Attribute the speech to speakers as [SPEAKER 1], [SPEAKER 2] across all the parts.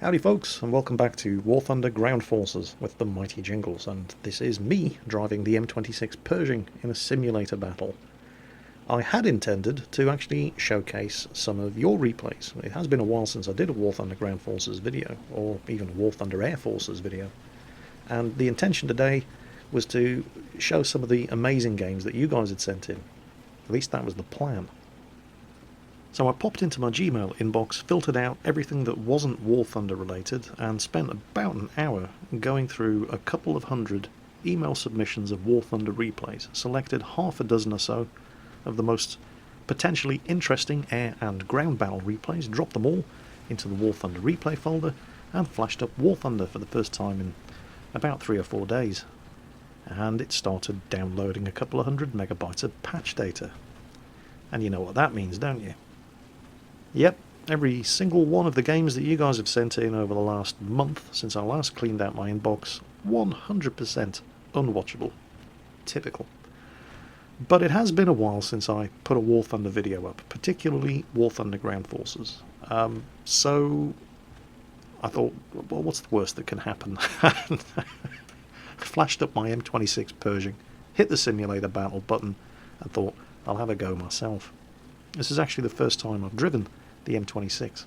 [SPEAKER 1] Howdy folks, and welcome back to War Thunder Ground Forces with the mighty Jingles, and this is me driving the M26 Pershing in a simulator battle. I had intended to actually showcase some of your replays. It has been a while since I did a War Thunder Ground Forces video, or even a War Thunder Air Forces video, and the intention today was to show some of the amazing games that you guys had sent in. At least that was the plan. So I popped into my Gmail inbox, filtered out everything that wasn't War Thunder related, and spent about an hour going through a couple of hundred email submissions of War Thunder replays, selected half a dozen or so of the most potentially interesting air and ground battle replays, dropped them all into the War Thunder replay folder, and flashed up War Thunder for the first time in about 3 or 4 days. And it started downloading a couple of hundred megabytes of patch data. And you know what that means, don't you? Yep, every single one of the games that you guys have sent in over the last month since I last cleaned out my inbox, 100% unwatchable. Typical. But it has been a while since I put a War Thunder video up, particularly War Thunder Ground Forces. So I thought, well, what's the worst that can happen? Flashed up my M26 Pershing, hit the simulator battle button, and thought, I'll have a go myself. This is actually the first time I've driven the M26.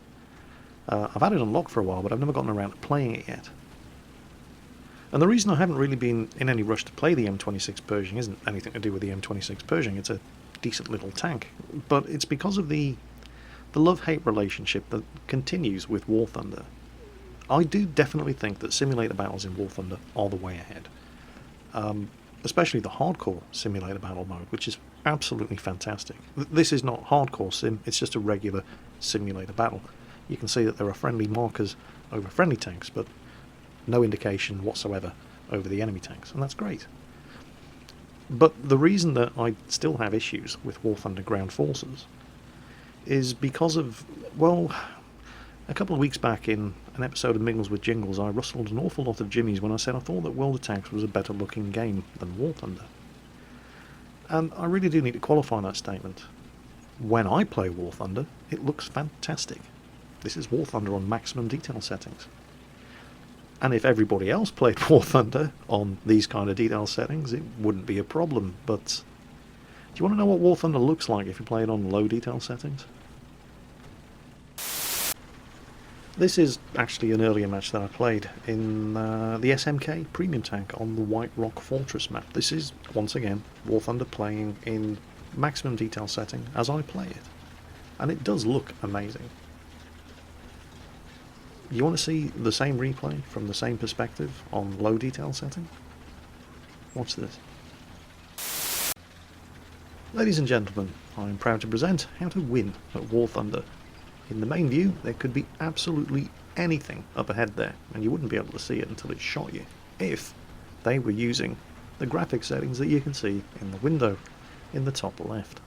[SPEAKER 1] I've had it unlocked for a while, but I've never gotten around to playing it yet. And the reason I haven't really been in any rush to play the M26 Pershing isn't anything to do with the M26 Pershing. It's a decent little tank, but it's because of the love-hate relationship that continues with War Thunder. I do definitely think that simulator battles in War Thunder are the way ahead. Especially the hardcore simulator battle mode, which is absolutely fantastic. This is not hardcore sim, it's just a regular simulator battle. You can see that there are friendly markers over friendly tanks, but no indication whatsoever over the enemy tanks, and that's great. But the reason that I still have issues with War Thunder Ground Forces is because of, well, a couple of weeks back in an episode of Mingles with Jingles, I rustled an awful lot of jimmies when I said I thought that World of Tanks was a better looking game than War Thunder. And I really do need to qualify that statement. When I play War Thunder, it looks fantastic. This is War Thunder on maximum detail settings. And if everybody else played War Thunder on these kind of detail settings, it wouldn't be a problem. But do you want to know what War Thunder looks like if you play it on low detail settings? This is actually an earlier match that I played in the SMK Premium Tank on the White Rock Fortress map. This is, once again, War Thunder playing in maximum detail setting as I play it. And it does look amazing. You want to see the same replay from the same perspective on low detail setting? Watch this. Ladies and gentlemen, I'm proud to present how to win at War Thunder. In the main view, there could be absolutely anything up ahead there, and you wouldn't be able to see it until it shot you, if they were using the graphic settings that you can see in the window in the top left.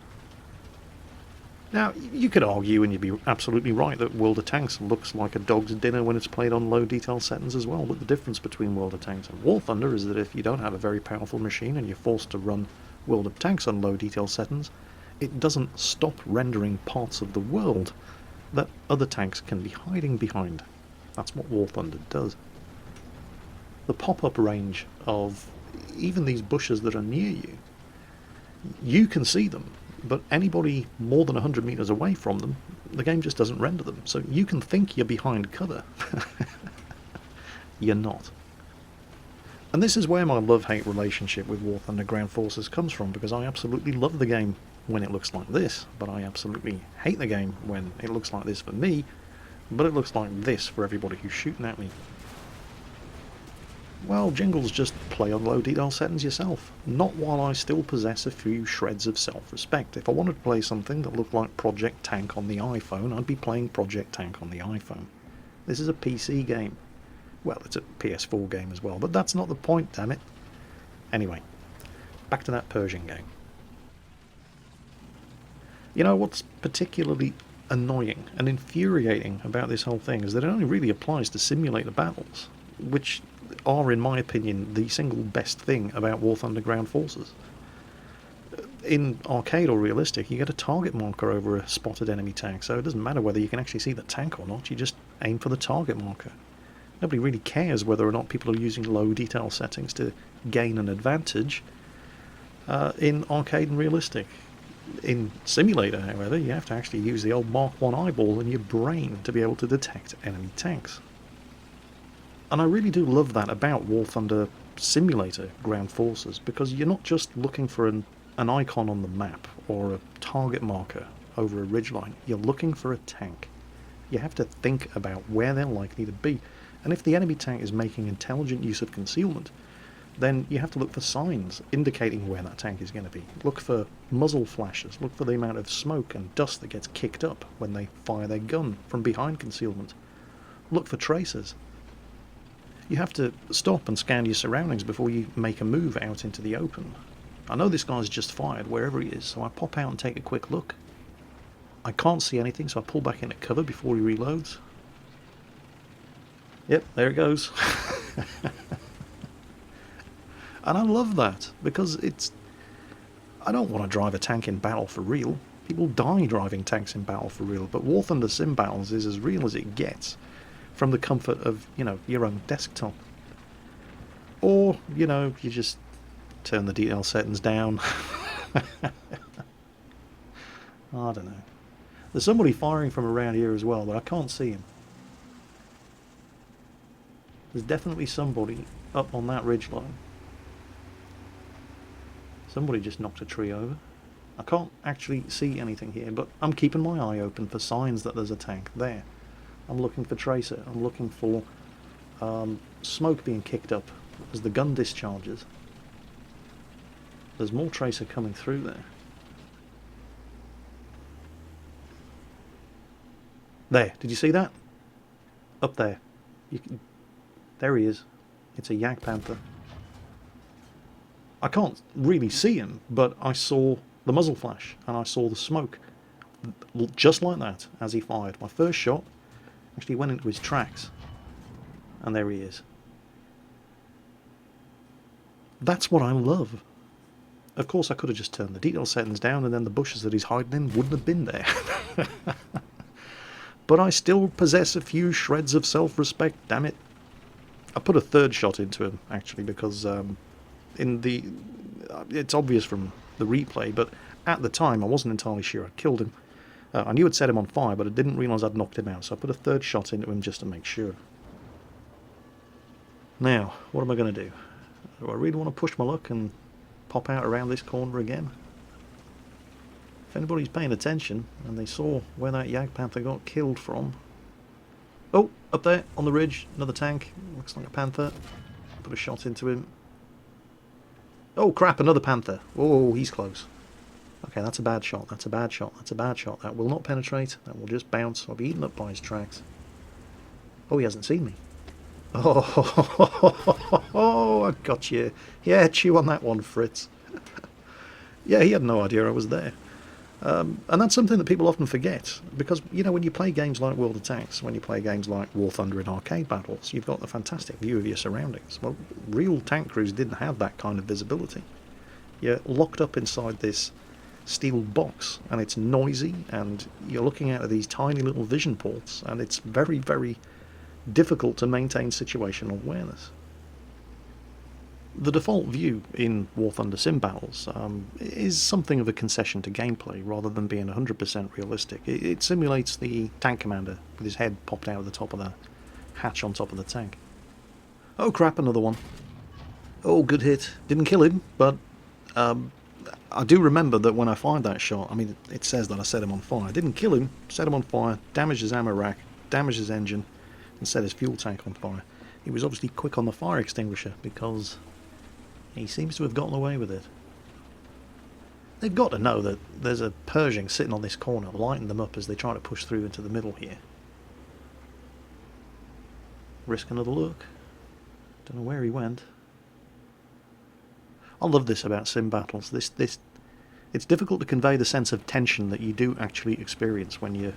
[SPEAKER 1] Now, you could argue, and you'd be absolutely right, that World of Tanks looks like a dog's dinner when it's played on low detail settings as well, but the difference between World of Tanks and War Thunder is that if you don't have a very powerful machine and you're forced to run World of Tanks on low detail settings, it doesn't stop rendering parts of the world that other tanks can be hiding behind. That's what War Thunder does. The pop-up range of even these bushes that are near you, you can see them, but anybody more than 100 meters away from them, the game just doesn't render them. So you can think you're behind cover. You're not. And this is where my love-hate relationship with War Thunder Ground Forces comes from, because I absolutely love the game when it looks like this, but I absolutely hate the game when it looks like this for me, but it looks like this for everybody who's shooting at me. Well, Jingles, just play on low detail settings yourself. Not while I still possess a few shreds of self-respect. If I wanted to play something that looked like Project Tank on the iPhone, I'd be playing Project Tank on the iPhone. This is a PC game. Well, it's a PS4 game as well, but that's not the point, damn it. Anyway, back to that Pershing game. You know, what's particularly annoying and infuriating about this whole thing is that it only really applies to simulator battles, which are, in my opinion, the single best thing about War Thunder Ground Forces. in arcade or realistic, you get a target marker over a spotted enemy tank, so it doesn't matter whether you can actually see the tank or not, you just aim for the target marker. Nobody really cares whether or not people are using low detail settings to gain an advantage in arcade and realistic. In simulator, however, you have to actually use the old Mark 1 eyeball and your brain to be able to detect enemy tanks. And I really do love that about War Thunder Simulator Ground Forces, because you're not just looking for an icon on the map or a target marker over a ridgeline, you're looking for a tank. You have to think about where they're likely to be, and if the enemy tank is making intelligent use of concealment, then you have to look for signs indicating where that tank is going to be. Look for muzzle flashes, look for the amount of smoke and dust that gets kicked up when they fire their gun from behind concealment. Look for tracers. You have to stop and scan your surroundings before you make a move out into the open. I know this guy's just fired wherever he is, so I pop out and take a quick look. I can't see anything, so I pull back into cover before he reloads. Yep, there it goes. And I love that, because it's... I don't want to drive a tank in battle for real. People die driving tanks in battle for real, but War Thunder Sim Battles is as real as it gets, from the comfort of, you know, your own desktop. Or, you know, you just turn the detail settings down. I don't know. There's somebody firing from around here as well, but I can't see him. There's definitely somebody up on that ridgeline. Somebody just knocked a tree over. I can't actually see anything here, but I'm keeping my eye open for signs that there's a tank there. I'm looking for tracer. I'm looking for smoke being kicked up as the gun discharges. There's more tracer coming through there. There, did you see that? Up there. There he is. It's a Yak Panther. I can't really see him, but I saw the muzzle flash and I saw the smoke. Just like that, as he fired. My first shot actually went into his tracks. And there he is. That's what I love. Of course, I could have just turned the detail settings down and then the bushes that he's hiding in wouldn't have been there. But I still possess a few shreds of self-respect, damn it. I put a third shot into him, actually, because it's obvious from the replay, but at the time I wasn't entirely sure I'd killed him. I knew I'd set him on fire, but I didn't realise I'd knocked him out, so I put a third shot into him just to make sure. Now, what am I going to do? Do I really want to push my luck and pop out around this corner again? If anybody's paying attention, and they saw where that Yak Panther got killed from... Oh, up there, on the ridge, another tank. Looks like a Panther. Put a shot into him. Oh crap, another Panther. Oh, he's close. Okay, that's a bad shot, that's a bad shot, that's a bad shot. That will not penetrate, that will just bounce. I'll be eaten up by his tracks. Oh, he hasn't seen me. Oh, I got you. Yeah, chew on that one, Fritz. Yeah, he had no idea I was there. And that's something that people often forget, because, you know, when you play games like World of Tanks, when you play games like War Thunder in arcade battles, you've got a fantastic view of your surroundings. Well, real tank crews didn't have that kind of visibility. You're locked up inside this steel box, and it's noisy, and you're looking out of these tiny little vision ports, and it's very, very difficult to maintain situational awareness. The default view in War Thunder Sim Battles is something of a concession to gameplay rather than being 100% realistic. It simulates the tank commander with his head popped out of the top of the hatch on top of the tank. Oh crap, another one. Oh, good hit. Didn't kill him, but I do remember that when I fired that shot, I mean, it says that I set him on fire. I didn't kill him, set him on fire, damaged his ammo rack, damaged his engine, and set his fuel tank on fire. He was obviously quick on the fire extinguisher because he seems to have gotten away with it. They've got to know that there's a Pershing sitting on this corner, lighting them up as they try to push through into the middle here. Risk another look. Don't know where he went. I love this about sim battles. It's difficult to convey the sense of tension that you do actually experience when you're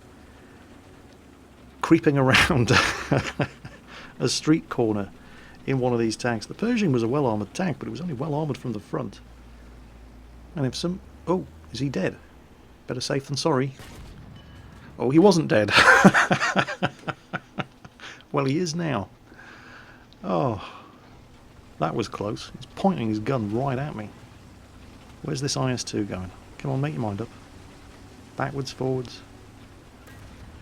[SPEAKER 1] creeping around a street corner in one of these tanks. The Pershing was a well-armoured tank, but it was only well-armoured from the front. And if Oh, is he dead? Better safe than sorry. Oh, he wasn't dead. Well, he is now. Oh, that was close. He's pointing his gun right at me. Where's this IS-2 going? Come on, make your mind up. Backwards, forwards.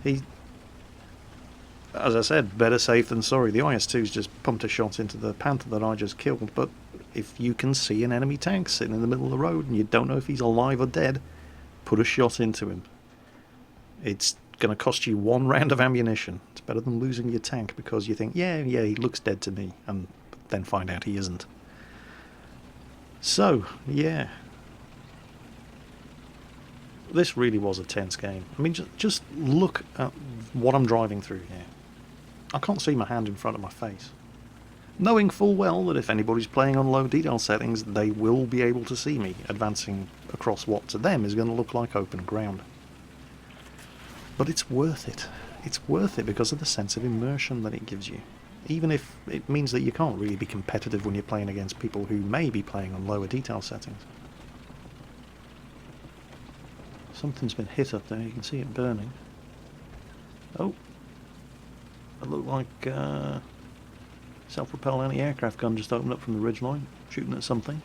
[SPEAKER 1] He... As I said, better safe than sorry. The IS-2's just pumped a shot into the Panther that I just killed, but if you can see an enemy tank sitting in the middle of the road and you don't know if he's alive or dead, put a shot into him. It's going to cost you 1 round of ammunition. It's better than losing your tank because you think, yeah, he looks dead to me, and then find out he isn't. So, yeah. This really was a tense game. I mean, just look at what I'm driving through here. I can't see my hand in front of my face. Knowing full well that if anybody's playing on low detail settings, they will be able to see me advancing across what to them is going to look like open ground. But it's worth it. It's worth it because of the sense of immersion that it gives you. Even if it means that you can't really be competitive when you're playing against people who may be playing on lower detail settings. Something's been hit up there, you can see it burning. Oh! It looked like self-propelled anti-aircraft gun just opened up from the ridgeline, shooting at something.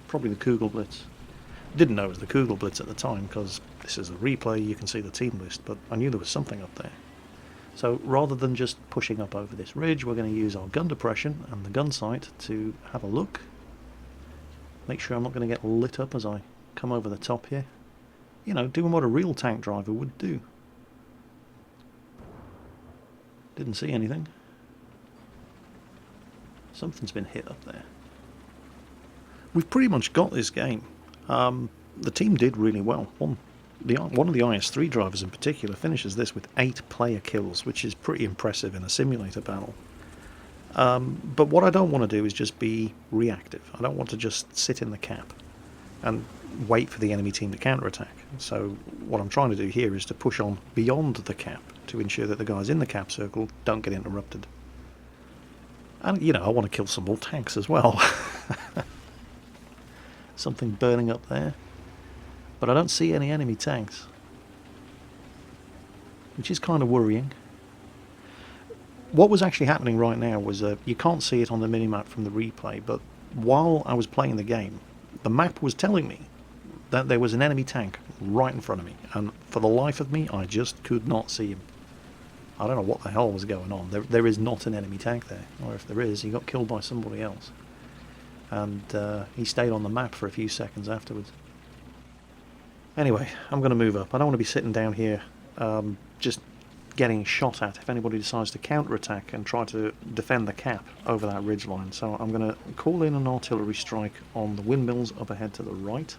[SPEAKER 1] Probably the Kugelblitz. Didn't know it was the Kugelblitz at the time because this is a replay, you can see the team list, but I knew there was something up there. So rather than just pushing up over this ridge, we're going to use our gun depression and the gun sight to have a look. Make sure I'm not going to get lit up as I come over the top here. You know, doing what a real tank driver would do. Didn't see anything. Something's been hit up there. We've pretty much got this game. The team did really well. One of the IS-3 drivers in particular finishes this with 8 player kills, which is pretty impressive in a simulator battle. But what I don't want to do is just be reactive. I don't want to just sit in the cap and wait for the enemy team to counterattack. So what I'm trying to do here is to push on beyond the cap to ensure that the guys in the cap circle don't get interrupted. And, you know, I want to kill some more tanks as well. Something burning up there. But I don't see any enemy tanks, which is kind of worrying. What was actually happening right now was, you can't see it on the minimap from the replay, but while I was playing the game, the map was telling me that there was an enemy tank right in front of me, and for the life of me, I just could not see him. I don't know what the hell was going on. There is not an enemy tank there, or if there is, he got killed by somebody else. And he stayed on the map for a few seconds afterwards. Anyway, I'm going to move up. I don't want to be sitting down here just getting shot at if anybody decides to counterattack and try to defend the cap over that ridgeline. So I'm going to call in an artillery strike on the windmills up ahead to the right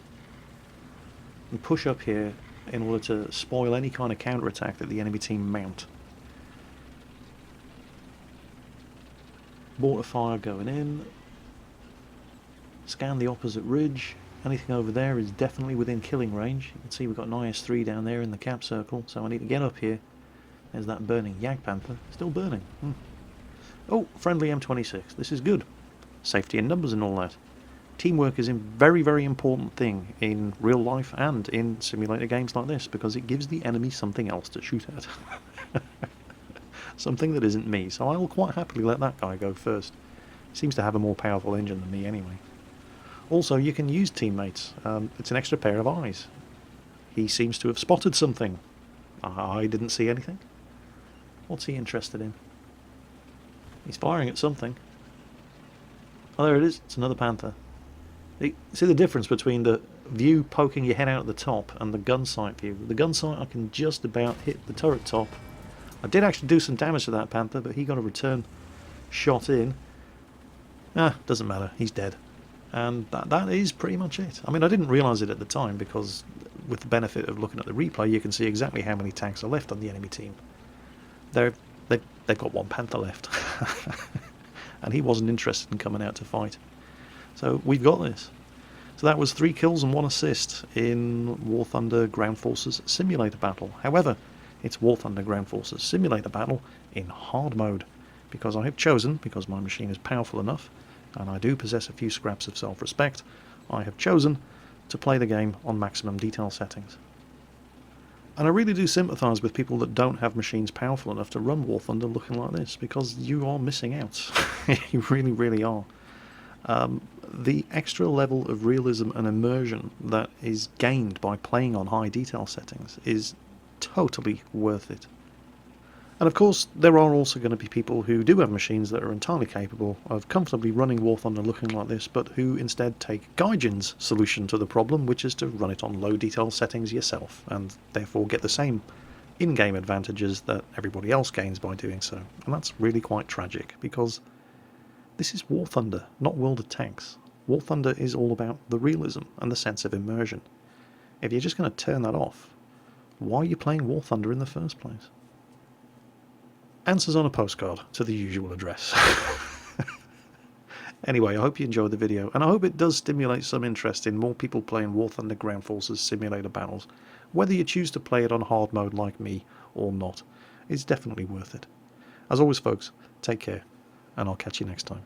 [SPEAKER 1] and push up here in order to spoil any kind of counterattack that the enemy team mount. Mortar fire going in. Scan the opposite ridge. Anything over there is definitely within killing range. You can see we've got an IS-3 down there in the cap circle, so I need to get up here. There's that burning Jagdpanther. Still burning. Oh, friendly M26. This is good. Safety in numbers and all that. Teamwork is a very, very important thing in real life and in simulator games like this, because it gives the enemy something else to shoot at. Something that isn't me, so I'll quite happily let that guy go first. He seems to have a more powerful engine than me anyway. Also, you can use teammates. It's an extra pair of eyes. He seems to have spotted something. I didn't see anything. What's he interested in? He's firing at something. Oh, there it is. It's another Panther. See the difference between the view poking your head out at the top and the gun sight view. The gun sight, I can just about hit the turret top. I did actually do some damage to that Panther, but he got a return shot in. Doesn't matter. He's dead. And that is pretty much it. I mean, I didn't realise it at the time because with the benefit of looking at the replay, you can see exactly how many tanks are left on the enemy team. They've got one Panther left. And he wasn't interested in coming out to fight. So we've got this. So that was 3 kills and 1 assist in War Thunder Ground Forces Simulator Battle. However, it's War Thunder Ground Forces Simulator Battle in hard mode, because I have chosen, because my machine is powerful enough, and I do possess a few scraps of self-respect, I have chosen to play the game on maximum detail settings. And I really do sympathise with people that don't have machines powerful enough to run War Thunder looking like this, because you are missing out. You really, really are. The extra level of realism and immersion that is gained by playing on high detail settings is totally worth it. And of course, there are also going to be people who do have machines that are entirely capable of comfortably running War Thunder looking like this, but who instead take Gaijin's solution to the problem, which is to run it on low detail settings yourself, and therefore get the same in-game advantages that everybody else gains by doing so. And that's really quite tragic, because this is War Thunder, not World of Tanks. War Thunder is all about the realism and the sense of immersion. If you're just going to turn that off, why are you playing War Thunder in the first place? Answers on a postcard to the usual address. Anyway, I hope you enjoyed the video, and I hope it does stimulate some interest in more people playing War Thunder Ground Forces simulator battles. Whether you choose to play it on hard mode like me or not, it's definitely worth it. As always folks, take care, and I'll catch you next time.